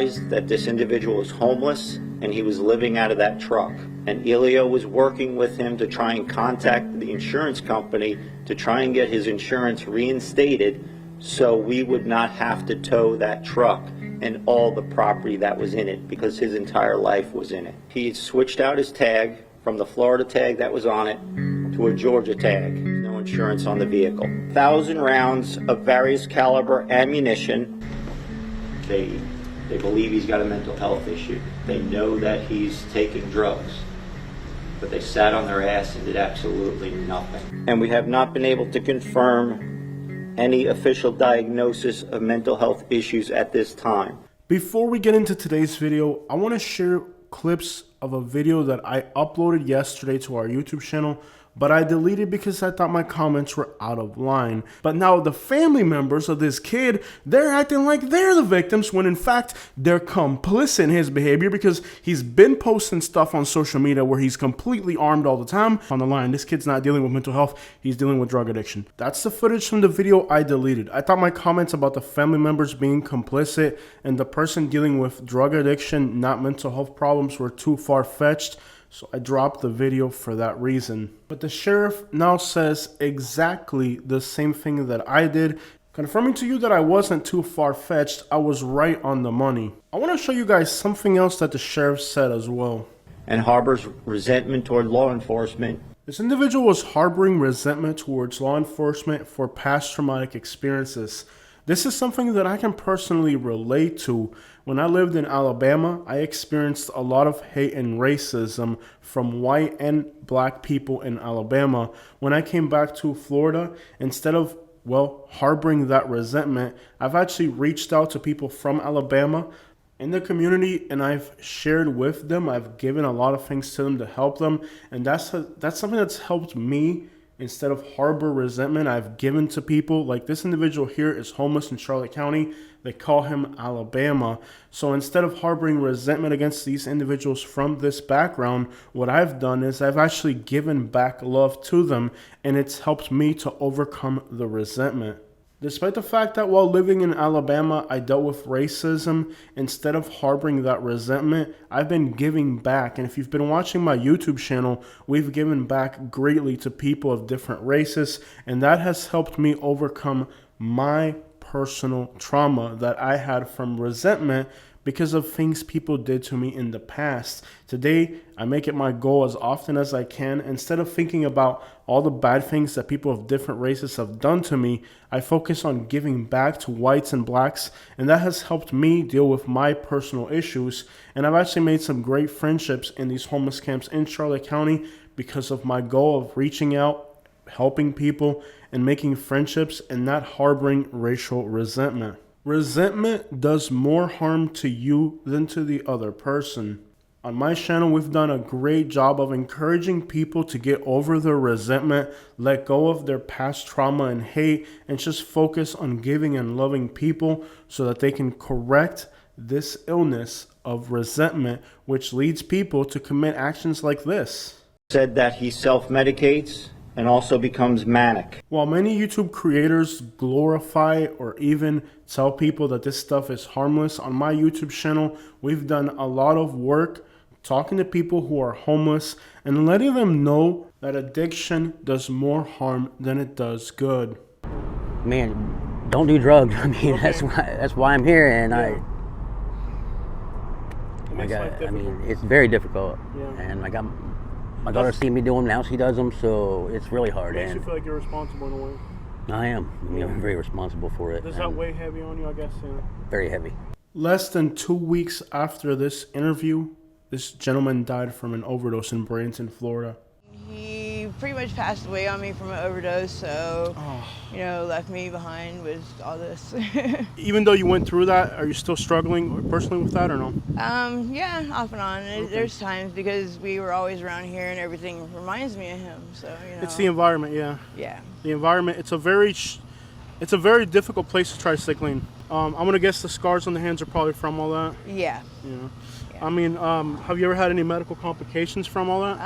realized that this individual was homeless and he was living out of that truck. And ELIO was working with him to try and contact the insurance company to try and get his insurance reinstated so we would not have to tow that truck and all the property that was in it, because his entire life was in it. He switched out his tag from the Florida tag that was on it to a Georgia tag. No insurance on the vehicle. 1,000 rounds of various caliber ammunition. They believe he's got a mental health issue. They know that he's taking drugs, but they sat on their ass and did absolutely nothing. And we have not been able to confirm any official diagnosis of mental health issues at this time. Before we get into today's video, I want to share clips of a video that I uploaded yesterday to our YouTube channel, but I deleted because I thought my comments were out of line. But now the family members of this kid, they're acting like they're the victims when in fact they're complicit in his behavior, because he's been posting stuff on social media where he's completely armed all the time. On the line, this kid's not dealing with mental health, he's dealing with drug addiction. That's the footage from the video I deleted. I thought my comments about the family members being complicit and the person dealing with drug addiction, not mental health problems, were too far-fetched. So I dropped the video for that reason. But the sheriff now says exactly the same thing that I did, confirming to you that I wasn't too far-fetched. I was right on the money. I want to show you guys something else that the sheriff said as well. And harbors resentment toward law enforcement. This individual was harboring resentment towards law enforcement for past traumatic experiences. This is something that I can personally relate to. When I lived in Alabama, I experienced a lot of hate and racism from white and black people in Alabama. When I came back to Florida, instead of, harboring that resentment, I've actually reached out to people from Alabama in the community, and I've shared with them. I've given a lot of things to them to help them, and that's something that's helped me. Instead of harbor resentment, I've given to people. Like this individual here is homeless in Charlotte County. They call him Alabama. So instead of harboring resentment against these individuals from this background, what I've done is I've actually given back love to them, and it's helped me to overcome the resentment. Despite the fact that while living in Alabama, I dealt with racism, instead of harboring that resentment, I've been giving back. And if you've been watching my YouTube channel, we've given back greatly to people of different races, and that has helped me overcome my personal trauma that I had from resentment because of things people did to me in the past. Today, I make it my goal as often as I can. Instead of thinking about all the bad things that people of different races have done to me, I focus on giving back to whites and blacks, and that has helped me deal with my personal issues. And I've actually made some great friendships in these homeless camps in Charlotte County because of my goal of reaching out, helping people, and making friendships and not harboring racial resentment. Resentment does more harm to you than to the other person. On my channel, we've done a great job of encouraging people to get over their resentment, let go of their past trauma and hate, and just focus on giving and loving people so that they can correct this illness of resentment, which leads people to commit actions like this. Said that he self-medicates and also becomes manic. While many YouTube creators glorify or even tell people that this stuff is harmless, on my YouTube channel, we've done a lot of work talking to people who are homeless and letting them know that addiction does more harm than it does good. Man, don't do drugs. I mean, Okay. that's why I'm here, and Yeah. it's very difficult. Yeah. And I got my daughter see me doing them, now she does them, so it's really hard. Makes you And feel like you're responsible in a way. I am. I mean, I'm very responsible for it. Does that weigh heavy on you, I guess? Yeah. Very heavy. Less than 2 weeks after this interview, this gentleman died from an overdose in Bradenton, Florida. He pretty much passed away on me from an overdose, so, left me behind with all this. Even though you went through that, are you still struggling personally with that or no? Yeah, off and on. Okay. There's times because we were always around here and everything reminds me of him, so, It's the environment, yeah. Yeah. The environment, it's a very difficult place to try to stay clean. I'm gonna guess the scars on the hands are probably from all that. Yeah. Yeah. I mean, have you ever had any medical complications from all that?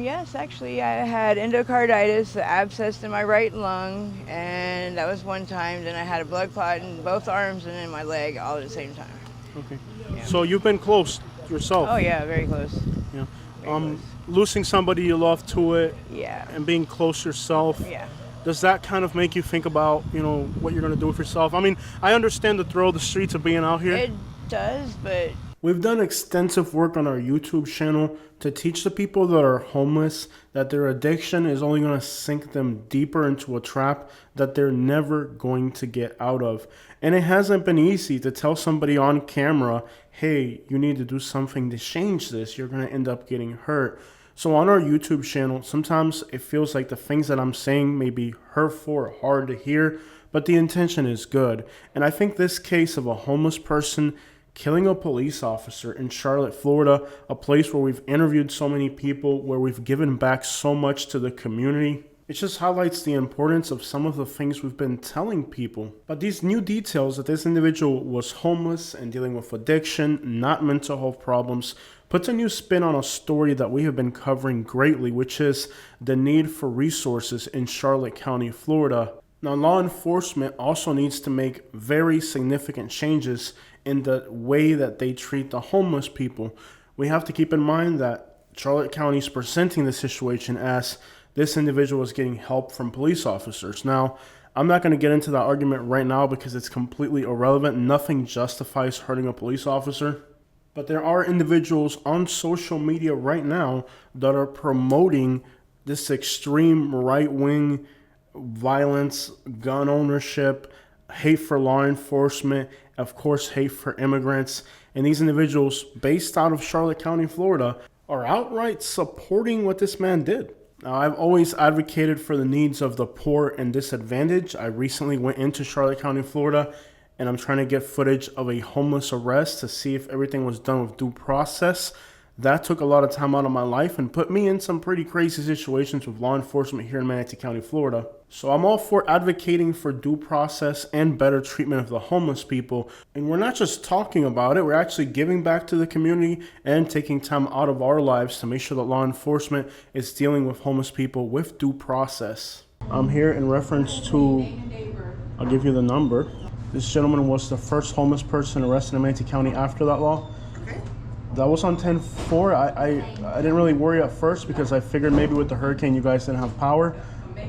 Yes, actually, I had endocarditis, an abscess in my right lung, and that was one time. Then I had a blood clot in both arms and in my leg all at the same time. Okay. Yeah. So you've been close yourself. Oh yeah, very close. Yeah. Very close. Losing somebody you love to it Yeah. and being close yourself. Yeah. Does that kind of make you think about, what you're going to do with yourself? I mean, I understand the thrill of the streets of being out here. It does, but We've done extensive work on our YouTube channel to teach the people that are homeless that their addiction is only going to sink them deeper into a trap that they're never going to get out of. And it hasn't been easy to tell somebody on camera, hey, you need to do something to change this. You're going to end up getting hurt. So on our YouTube channel, sometimes it feels like the things that I'm saying may be hurtful or hard to hear, but the intention is good. And I think this case of a homeless person killing a police officer in Charlotte, Florida, a place where we've interviewed so many people, where we've given back so much to the community, it just highlights the importance of some of the things we've been telling people. But these new details that this individual was homeless and dealing with addiction, not mental health problems, puts a new spin on a story that we have been covering greatly, which is the need for resources in Charlotte County, Florida. Now, law enforcement also needs to make very significant changes in the way that they treat the homeless people. We have to keep in mind that Charlotte County is presenting the situation as this individual is getting help from police officers. Now, I'm not going to get into that argument right now because it's completely irrelevant. Nothing justifies hurting a police officer. But there are individuals on social media right now that are promoting this extreme right-wing violence, gun ownership, hate for law enforcement, of course, hate for immigrants. And these individuals based out of Charlotte County, Florida, are outright supporting what this man did. Now, I've always advocated for the needs of the poor and disadvantaged. I recently went into Charlotte County, Florida, and I'm trying to get footage of a homeless arrest to see if everything was done with due process. That took a lot of time out of my life and put me in some pretty crazy situations with law enforcement here in Manatee County, Florida. So I'm all for advocating for due process and better treatment of the homeless people. And we're not just talking about it, we're actually giving back to the community and taking time out of our lives to make sure that law enforcement is dealing with homeless people with due process. I'm here in reference to, I'll give you the number. This gentleman was the first homeless person arrested in Manatee County after that law. That was on 10-4. I didn't really worry at first because I figured maybe with the hurricane you guys didn't have power,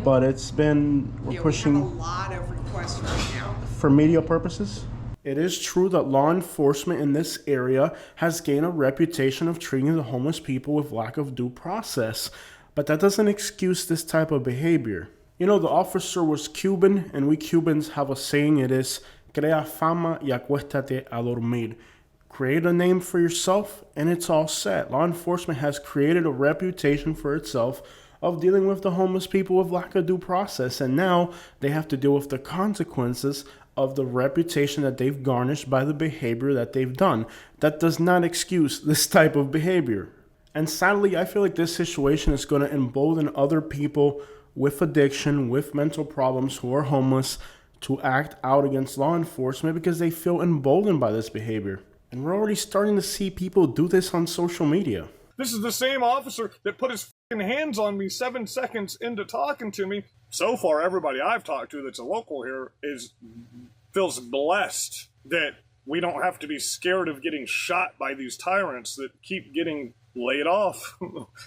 but it's been, we're pushing. We have a lot of requests right now. For media purposes. It is true that law enforcement in this area has gained a reputation of treating the homeless people with lack of due process, but that doesn't excuse this type of behavior. The officer was Cuban, and we Cubans have a saying, it is, crea fama y acuéstate a dormir. Create a name for yourself, and it's all set. Law enforcement has created a reputation for itself of dealing with the homeless people with lack of due process, and now they have to deal with the consequences of the reputation that they've garnished by the behavior that they've done. That does not excuse this type of behavior. And sadly, I feel like this situation is going to embolden other people with addiction, with mental problems, who are homeless, to act out against law enforcement because they feel emboldened by this behavior. And we're already starting to see people do this on social media. This is the same officer that put his f***ing hands on me 7 seconds into talking to me. So far, everybody I've talked to that's a local here feels blessed that we don't have to be scared of getting shot by these tyrants that keep getting laid off.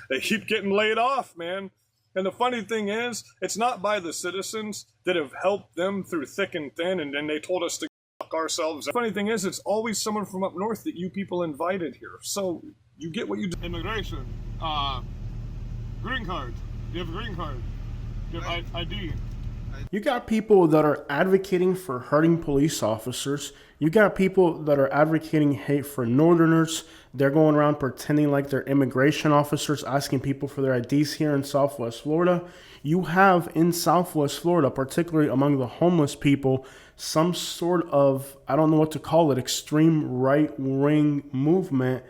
They keep getting laid off, man. And the funny thing is, it's not by the citizens that have helped them through thick and thin, and then they told us to fuck ourselves. The funny thing is, it's always someone from up north that you people invited here. So you get what you do. Immigration, green card. You have a green card. You have ID. You got people that are advocating for hurting police officers. You got people that are advocating hate for Northerners. They're going around pretending like they're immigration officers, asking people for their IDs here in Southwest Florida. You have in Southwest Florida, particularly among the homeless people, some sort of, I don't know what to call it, extreme right-wing movement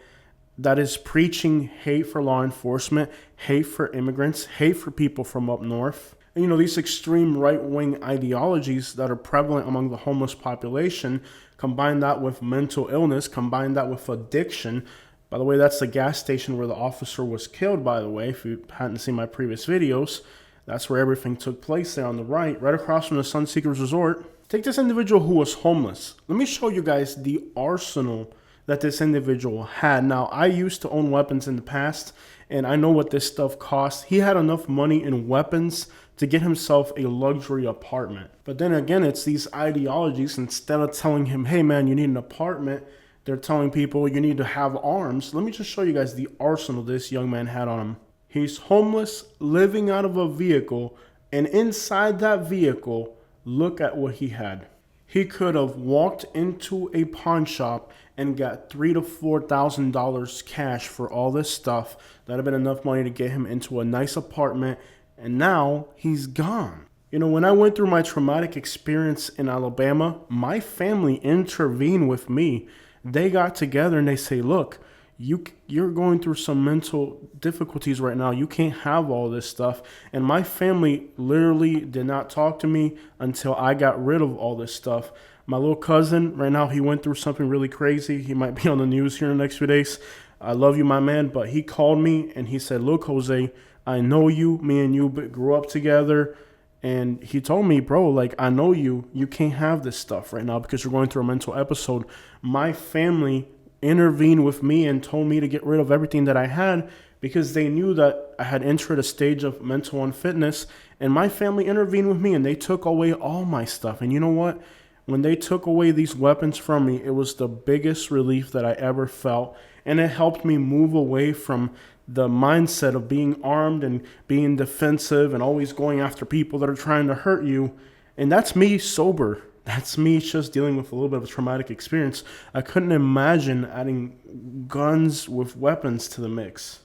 that is preaching hate for law enforcement, hate for immigrants, hate for people from up north. And, these extreme right-wing ideologies that are prevalent among the homeless population, combine that with mental illness, combine that with addiction. By the way, that's the gas station where the officer was killed, by the way, if you hadn't seen my previous videos. That's where everything took place there on the right across from the Sunseekers Resort. Take this individual who was homeless. Let me show you guys the arsenal that this individual had. Now, I used to own weapons in the past, and I know what this stuff costs. He had enough money in weapons to get himself a luxury apartment. But then again, it's these ideologies. Instead of telling him, hey man, you need an apartment, they're telling people you need to have arms. Let me just show you guys the arsenal this young man had on him. He's homeless, living out of a vehicle, and inside that vehicle, look at what he had. He could have walked into a pawn shop and got $3,000 to $4,000 cash for all this stuff. That'd have been enough money to get him into a nice apartment, and now he's gone. You know, when I went through my traumatic experience in Alabama, my family intervened with me. They got together and they say, look, you're going through some mental difficulties right now. You can't have all this stuff. And my family literally did not talk to me until I got rid of all this stuff. My little cousin, right now, he went through something really crazy. He might be on the news here in the next few days. I love you, my man. But he called me and he said, look, Jose, I know you. Me and you grew up together. And he told me, bro, like, I know you can't have this stuff right now because you're going through a mental episode. My family intervened with me and told me to get rid of everything that I had because they knew that I had entered a stage of mental unfitness. And my family intervened with me and they took away all my stuff. And you know what? When they took away these weapons from me, it was the biggest relief that I ever felt. And it helped me move away from the mindset of being armed and being defensive and always going after people that are trying to hurt you. And that's me sober. That's me just dealing with a little bit of a traumatic experience. I couldn't imagine adding guns with weapons to the mix.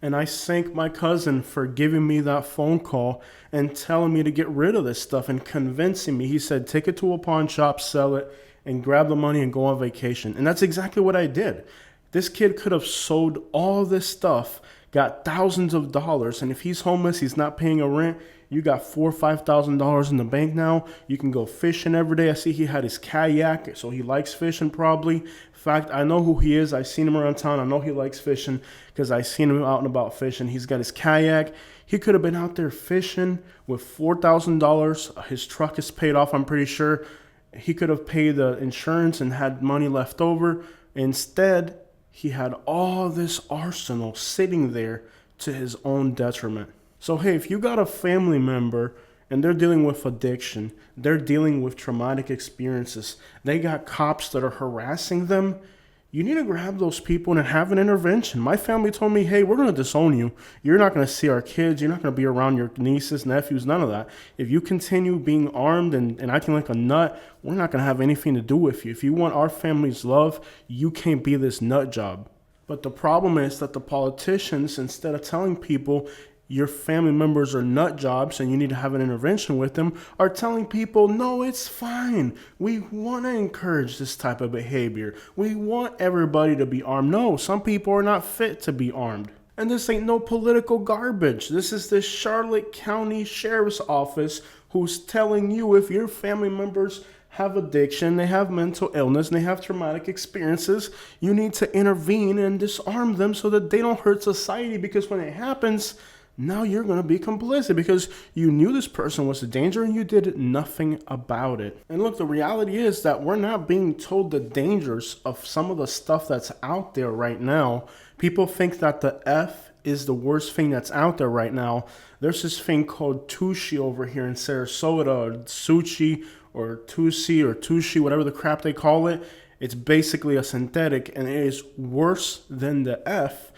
And I thank my cousin for giving me that phone call and telling me to get rid of this stuff and convincing me. He said, take it to a pawn shop, sell it, and grab the money and go on vacation. And that's exactly what I did. This kid could have sold all this stuff, got thousands of dollars, and if he's homeless, he's not paying a rent, you got $4,000 or $5,000 in the bank now. You can go fishing every day. I see he had his kayak, so he likes fishing probably. In fact, I know who he is. I've seen him around town. I know he likes fishing because I've seen him out and about fishing. He's got his kayak. He could have been out there fishing with $4,000. His truck is paid off, I'm pretty sure. He could have paid the insurance and had money left over. Instead, he had all this arsenal sitting there to his own detriment. So, hey, if you got a family member and they're dealing with addiction, they're dealing with traumatic experiences, they got cops that are harassing them, you need to grab those people and have an intervention. My family told me, hey, we're going to disown you. You're not going to see our kids. You're not going to be around your nieces, nephews, none of that. If you continue being armed and acting like a nut, we're not going to have anything to do with you. If you want our family's love, you can't be this nut job. But the problem is that the politicians, instead of telling people your family members are nut jobs and you need to have an intervention with them, are telling people, no, it's fine. We want to encourage this type of behavior. We want everybody to be armed. No, some people are not fit to be armed. And this ain't no political garbage. This is the Charlotte County Sheriff's Office who's telling you if your family members have addiction, they have mental illness, and they have traumatic experiences, you need to intervene and disarm them so that they don't hurt society, because when it happens, now you're going to be complicit because you knew this person was a danger and you did nothing about it. And look, the reality is that we're not being told the dangers of some of the stuff that's out there right now. People think that the F is the worst thing that's out there right now. There's this thing called Tushy over here in Sarasota, or Sushi, or Tusi, or Tushy, whatever the crap they call it. It's basically a synthetic, and it is worse than the F.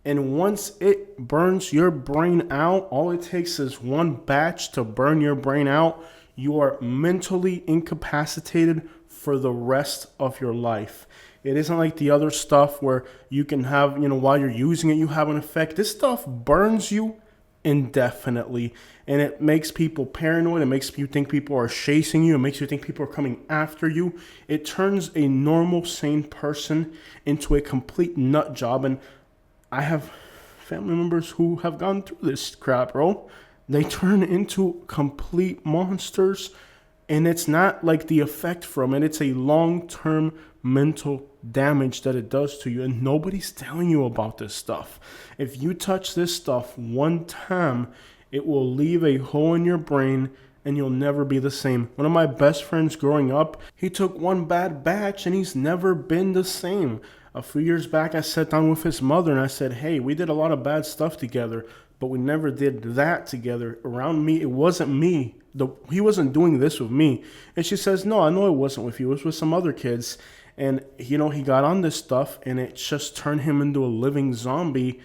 And once it burns your brain out, all it takes is one batch to burn your brain out. You are mentally incapacitated for the rest of your life. It isn't like the other stuff where you can have, while you're using it, you have an effect. This stuff burns you indefinitely, and it makes people paranoid. It makes you think people are chasing you. It makes you think people are coming after you. It turns a normal, sane person into a complete nut job. And I have family members who have gone through this crap, bro. They turn into complete monsters, and it's not like the effect from it. It's a long-term mental damage that it does to you, and nobody's telling you about this stuff. If you touch this stuff one time, It will leave a hole in your brain and you'll never be the same. One of my best friends growing up, he took one bad batch and he's never been the same. A few years back, I sat down with his mother and I said, hey, we did a lot of bad stuff together, but we never did that together. Around me, it wasn't me. He wasn't doing this with me. And she says, no, I know it wasn't with you. It was with some other kids. And, he got on this stuff and it just turned him into a living zombie.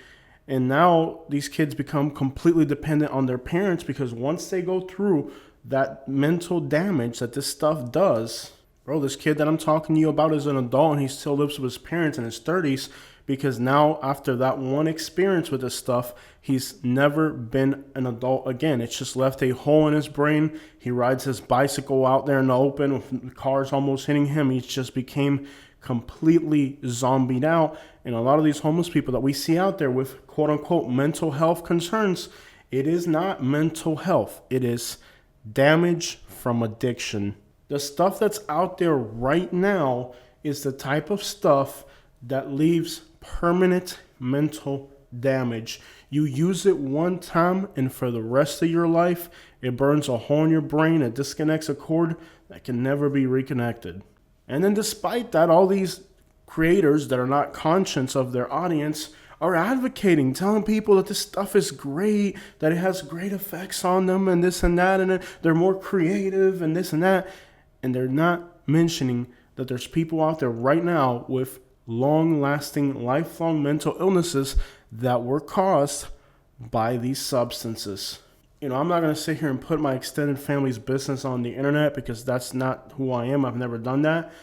And now these kids become completely dependent on their parents because once they go through that mental damage that this stuff does, bro, this kid that I'm talking to you about is an adult and he still lives with his parents in his 30s because now after that one experience with this stuff, he's never been an adult again. It's just left a hole in his brain. He rides his bicycle out there in the open with cars almost hitting him. He just became completely zombied out. And a lot of these homeless people that we see out there with quote unquote mental health concerns, it is not mental health. It is damage from addiction. The stuff that's out there right now is the type of stuff that leaves permanent mental damage. You use it one time and for the rest of your life, it burns a hole in your brain, it disconnects a cord that can never be reconnected. And then despite that, all these creators that are not conscious of their audience are advocating, telling people that this stuff is great, that it has great effects on them and this and that, and they're more creative and this and that. And they're not mentioning that there's people out there right now with long-lasting, lifelong mental illnesses that were caused by these substances. I'm not going to sit here and put my extended family's business on the internet because that's not who I am. I've never done that.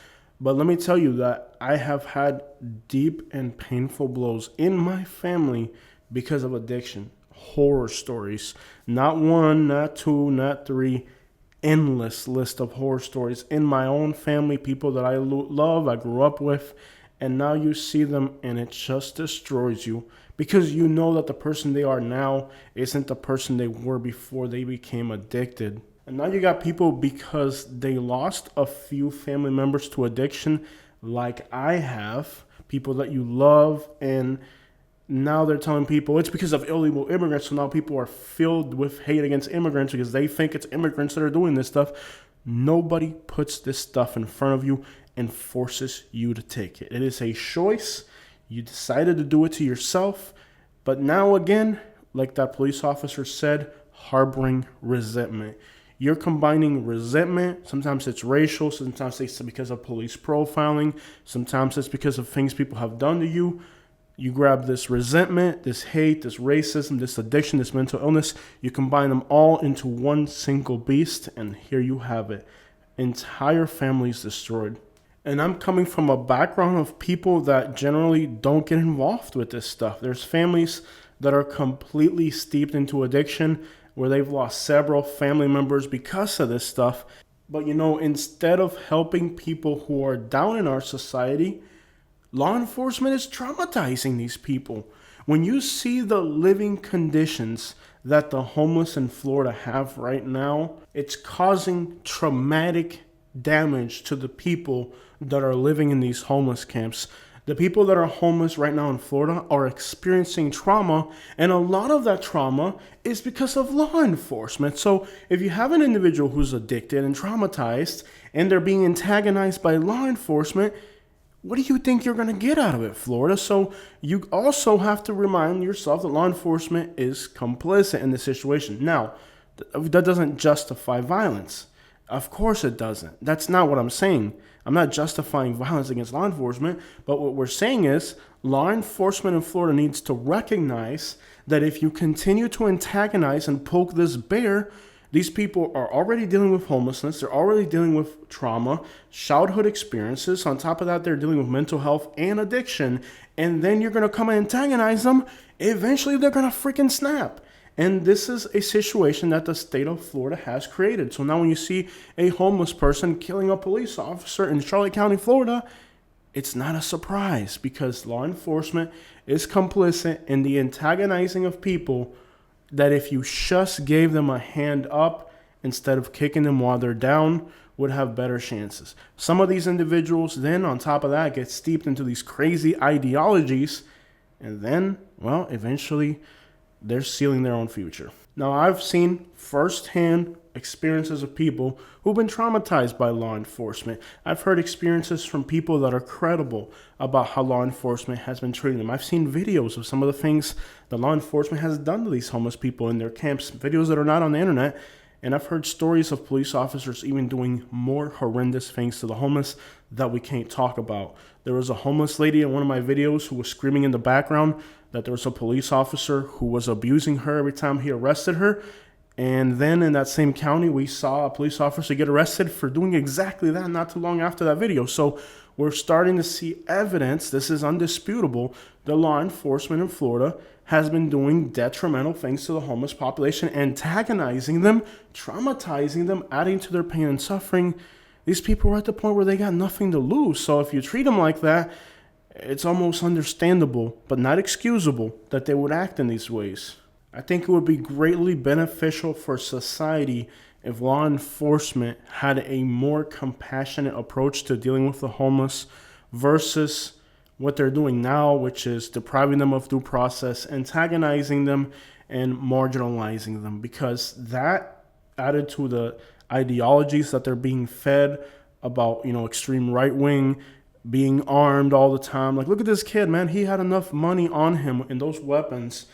But let me tell you that I have had deep and painful blows in my family because of addiction. Horror stories. Not one, not two, not three. Endless list of horror stories in my own family, people that I love, I grew up with. And now you see them and it just destroys you because you know that the person they are now isn't the person they were before they became addicted. And now you got people because they lost a few family members to addiction like I have, people that you love, and now they're telling people it's because of illegal immigrants. So now people are filled with hate against immigrants because they think it's immigrants that are doing this stuff. Nobody puts this stuff in front of you and forces you to take it. It is a choice. You decided to do it to yourself. But now again, like that police officer said, harboring resentment. You're combining resentment. Sometimes it's racial. Sometimes it's because of police profiling. Sometimes it's because of things people have done to you. You grab this resentment, this hate, this racism, this addiction, this mental illness. You combine them all into one single beast, and here you have it. Entire families destroyed. And I'm coming from a background of people that generally don't get involved with this stuff. There's families that are completely steeped into addiction where they've lost several family members because of this stuff. But instead of helping people who are down in our society, law enforcement is traumatizing these people. When you see the living conditions that the homeless in Florida have right now, it's causing traumatic damage to the people that are living in these homeless camps. The people that are homeless right now in Florida are experiencing trauma, and a lot of that trauma is because of law enforcement. So if you have an individual who's addicted and traumatized, and they're being antagonized by law enforcement, what do you think you're going to get out of it, Florida? So you also have to remind yourself that law enforcement is complicit in this situation. Now, that doesn't justify violence. Of course it doesn't. That's not what I'm saying. I'm not justifying violence against law enforcement, but what we're saying is law enforcement in Florida needs to recognize that if you continue to antagonize and poke this bear, these people are already dealing with homelessness. They're already dealing with trauma, childhood experiences. On top of that, they're dealing with mental health and addiction. And then you're going to come and antagonize them. Eventually, they're going to freaking snap. And this is a situation that the state of Florida has created. So now when you see a homeless person killing a police officer in Charlotte County, Florida, it's not a surprise because law enforcement is complicit in the antagonizing of people that if you just gave them a hand up instead of kicking them while they're down, would have better chances. Some of these individuals then, on top of that, get steeped into these crazy ideologies, and then, well, eventually they're sealing their own future. Now, I've seen firsthand experiences of people who've been traumatized by law enforcement. I've heard experiences from people that are credible about how law enforcement has been treating them. I've seen videos of some of the things that law enforcement has done to these homeless people in their camps, videos that are not on the internet. And I've heard stories of police officers even doing more horrendous things to the homeless that we can't talk about. There was a homeless lady in one of my videos who was screaming in the background that there was a police officer who was abusing her every time he arrested her. And then in that same county, we saw a police officer get arrested for doing exactly that not too long after that video. So we're starting to see evidence, this is undisputable, the law enforcement in Florida has been doing detrimental things to the homeless population, antagonizing them, traumatizing them, adding to their pain and suffering. These people are at the point where they got nothing to lose. So if you treat them like that, it's almost understandable, but not excusable, that they would act in these ways. I think it would be greatly beneficial for society if law enforcement had a more compassionate approach to dealing with the homeless versus what they're doing now, which is depriving them of due process, antagonizing them, and marginalizing them. Because that, added to the ideologies that they're being fed about, extreme right wing, being armed all the time. Like, look at this kid, man. He had enough money on him and those weapons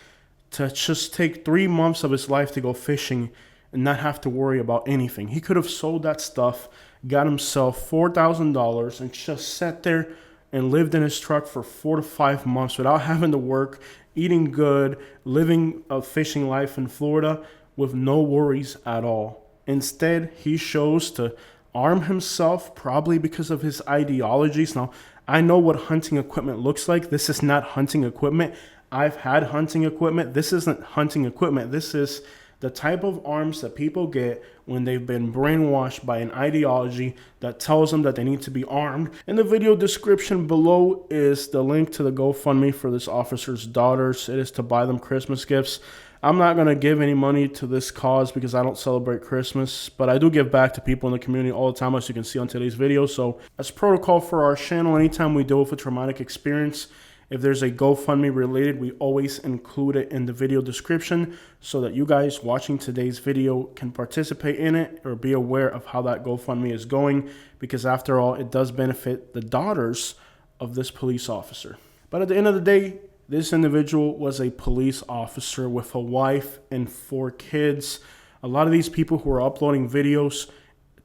to just take 3 months of his life to go fishing and not have to worry about anything. He could have sold that stuff, got himself $4,000, and just sat there and lived in his truck for 4 to 5 months without having to work, eating good, living a fishing life in Florida with no worries at all. Instead, he chose to arm himself, probably because of his ideologies. Now, I know what hunting equipment looks like. This is not hunting equipment. I've had hunting equipment. This isn't hunting equipment. This is the type of arms that people get when they've been brainwashed by an ideology that tells them that they need to be armed. In the video description below is the link to the GoFundMe for this officer's daughters. It is to buy them Christmas gifts. I'm not going to give any money to this cause because I don't celebrate Christmas, but I do give back to people in the community all the time, as you can see on today's video. So as protocol for our channel, anytime we deal with a traumatic experience, if there's a GoFundMe related, we always include it in the video description so that you guys watching today's video can participate in it or be aware of how that GoFundMe is going, because after all, it does benefit the daughters of this police officer. But at the end of the day, this individual was a police officer with a wife and 4 kids. A lot of these people who are uploading videos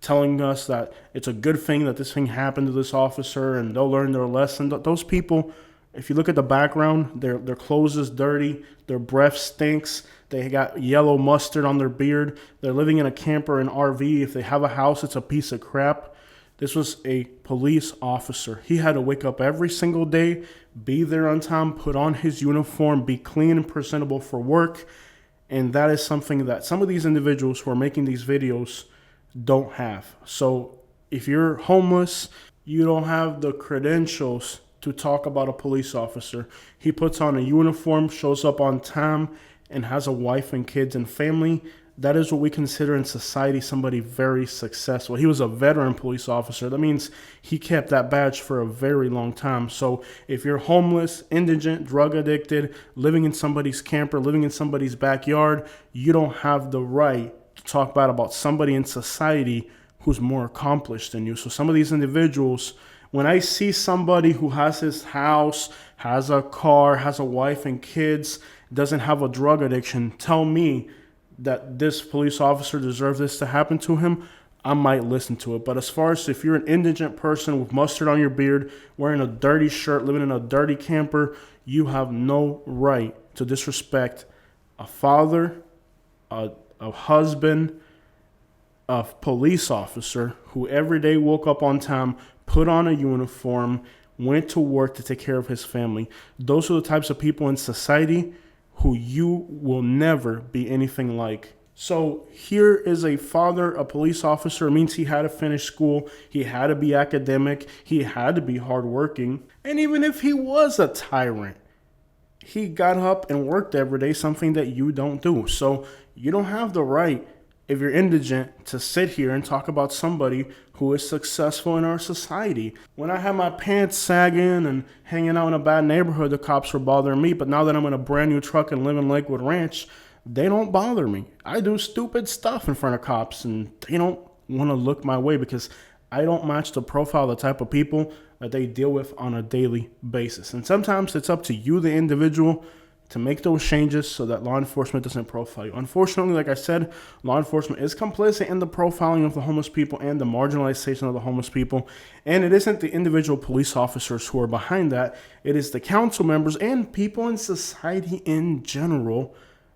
telling us that it's a good thing that this thing happened to this officer and they'll learn their lesson, those people, if you look at the background, their clothes is dirty, their breath stinks, they got yellow mustard on their beard, they're living in a camper and RV. If they have a house, it's a piece of crap. This was a police officer. He had to wake up every single day, be there on time, put on his uniform, be clean and presentable for work. And that is something that some of these individuals who are making these videos don't have. So if you're homeless, you don't have the credentials to talk about a police officer. He puts on a uniform, shows up on time, and has a wife and kids and family. That is what we consider in society somebody very successful. He was a veteran police officer. That means he kept that badge for a very long time. So if you're homeless, indigent, drug addicted, living in somebody's camper, living in somebody's backyard, you don't have the right to talk bad about somebody in society who's more accomplished than you. So some of these individuals, when I see somebody who has his house, has a car, has a wife and kids, doesn't have a drug addiction, tell me that this police officer deserves this to happen to him, I might listen to it. But as far as if you're an indigent person with mustard on your beard, wearing a dirty shirt, living in a dirty camper, you have no right to disrespect a father, a husband, a police officer who every day woke up on time, put on a uniform, went to work to take care of his family. Those are the types of people in society who you will never be anything like. So here is a father, a police officer. It means he had to finish school. He had to be academic. He had to be hardworking. And even if he was a tyrant, he got up and worked every day, something that you don't do. So you don't have the right, if you're indigent, to sit here and talk about somebody who is successful in our society. When I had my pants sagging and hanging out in a bad neighborhood, the cops were bothering me. But now that I'm in a brand new truck and live in Lakewood Ranch, they don't bother me. I do stupid stuff in front of cops and they don't want to look my way because I don't match the profile of the type of people that they deal with on a daily basis. And sometimes it's up to you, the individual, to make those changes so that law enforcement doesn't profile you. Unfortunately, like I said, law enforcement is complicit in the profiling of the homeless people and the marginalization of the homeless people. And it isn't the individual police officers who are behind that. It is the council members and people in society in general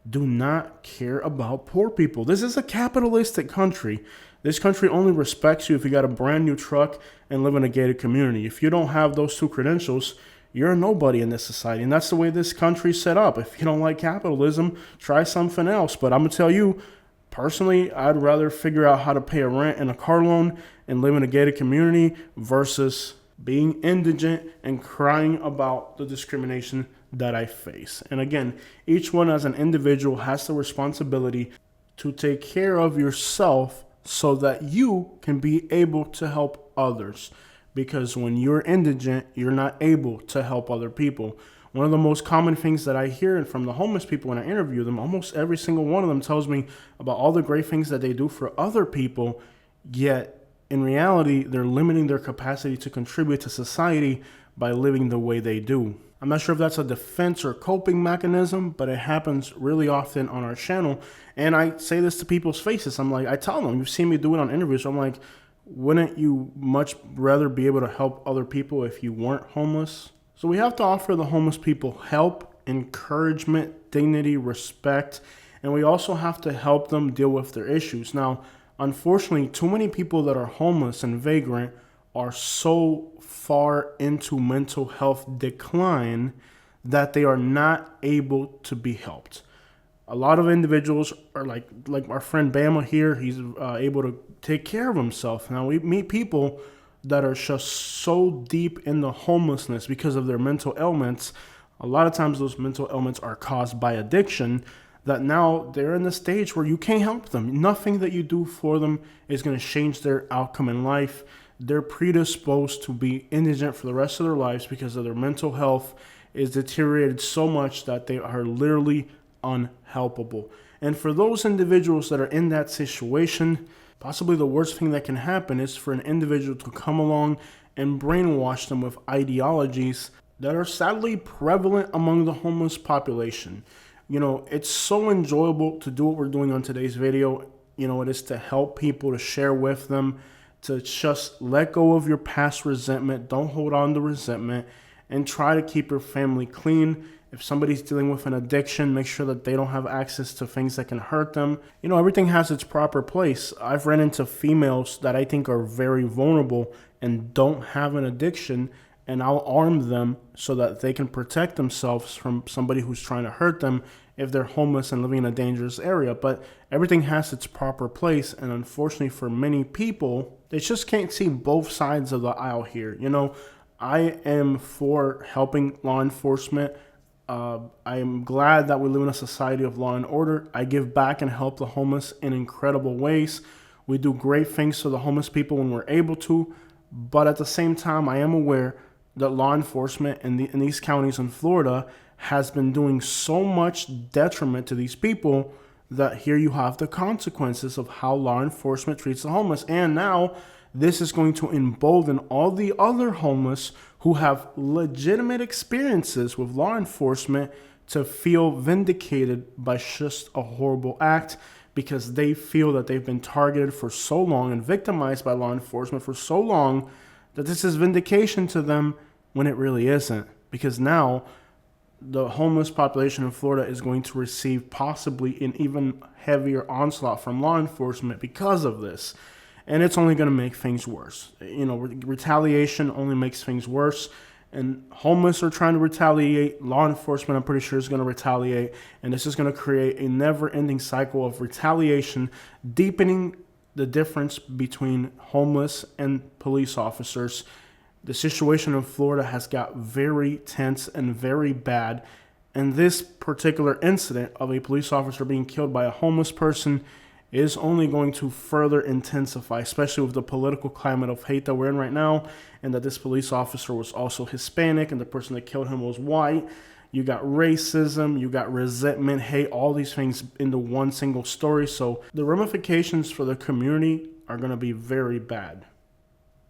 do not care about poor people. This is a capitalistic country. This country only respects you if you got a brand new truck and live in a gated community. If you don't have those two credentials, you're a nobody in this society. And that's the way this country's set up. If you don't like capitalism, try something else. But I'm going to tell you, personally, I'd rather figure out how to pay a rent and a car loan and live in a gated community versus being indigent and crying about the discrimination that I face. And again, each one as an individual has the responsibility to take care of yourself so that you can be able to help others. Because when you're indigent, you're not able to help other people. One of the most common things that I hear from the homeless people when I interview them, almost every single one of them tells me about all the great things that they do for other people, yet in reality, they're limiting their capacity to contribute to society by living the way they do. I'm not sure if that's a defense or coping mechanism, but it happens really often on our channel. And I say this to people's faces. I tell them, you've seen me do it on interviews. So I'm like, wouldn't you much rather be able to help other people if you weren't homeless? So we have to offer the homeless people help, encouragement, dignity, respect, and we also have to help them deal with their issues. Now, unfortunately, too many people that are homeless and vagrant are so far into mental health decline that they are not able to be helped. A lot of individuals are like our friend Bama here. He's able to take care of himself. Now we meet people that are just so deep in the homelessness because of their mental ailments. A lot of times those mental ailments are caused by addiction, that now they're in the stage where you can't help them. Nothing that you do for them is going to change their outcome in life. They're predisposed to be indigent for the rest of their lives because of their mental health is deteriorated so much that they are literally unhelpable. And for those individuals that are in that situation, possibly the worst thing that can happen is for an individual to come along and brainwash them with ideologies that are sadly prevalent among the homeless population. You know, it's so enjoyable to do what we're doing on today's video. You know, it is to help people, to share with them, to just let go of your past resentment. Don't hold on to resentment and try to keep your family clean. If somebody's dealing with an addiction, make sure that they don't have access to things that can hurt them. You know, everything has its proper place. I've run into females that I think are very vulnerable and don't have an addiction, and I'll arm them so that they can protect themselves from somebody who's trying to hurt them if they're homeless and living in a dangerous area. But everything has its proper place, and unfortunately for many people, they just can't see both sides of the aisle here. You know, I am for helping law enforcement. I am glad that we live in a society of law and order. I give back and help the homeless in incredible ways. We do great things for the homeless people when we're able to, but at the same time, I am aware that law enforcement in these counties in Florida has been doing so much detriment to these people that here you have the consequences of how law enforcement treats the homeless. And now this is going to embolden all the other homeless who have legitimate experiences with law enforcement to feel vindicated by just a horrible act, because they feel that they've been targeted for so long and victimized by law enforcement for so long that this is vindication to them when it really isn't. Because now the homeless population in Florida is going to receive possibly an even heavier onslaught from law enforcement because of this. And it's only going to make things worse. You know, retaliation only makes things worse. And homeless are trying to retaliate. Law enforcement, I'm pretty sure, is going to retaliate. And this is going to create a never-ending cycle of retaliation, deepening the difference between homeless and police officers. The situation in Florida has got very tense and very bad. And this particular incident of a police officer being killed by a homeless person is only going to further intensify, especially with the political climate of hate that we're in right now, and that this police officer was also Hispanic and the person that killed him was white. You got racism, you got resentment, hate, all these things into one single story. So the ramifications for the community are going to be very bad.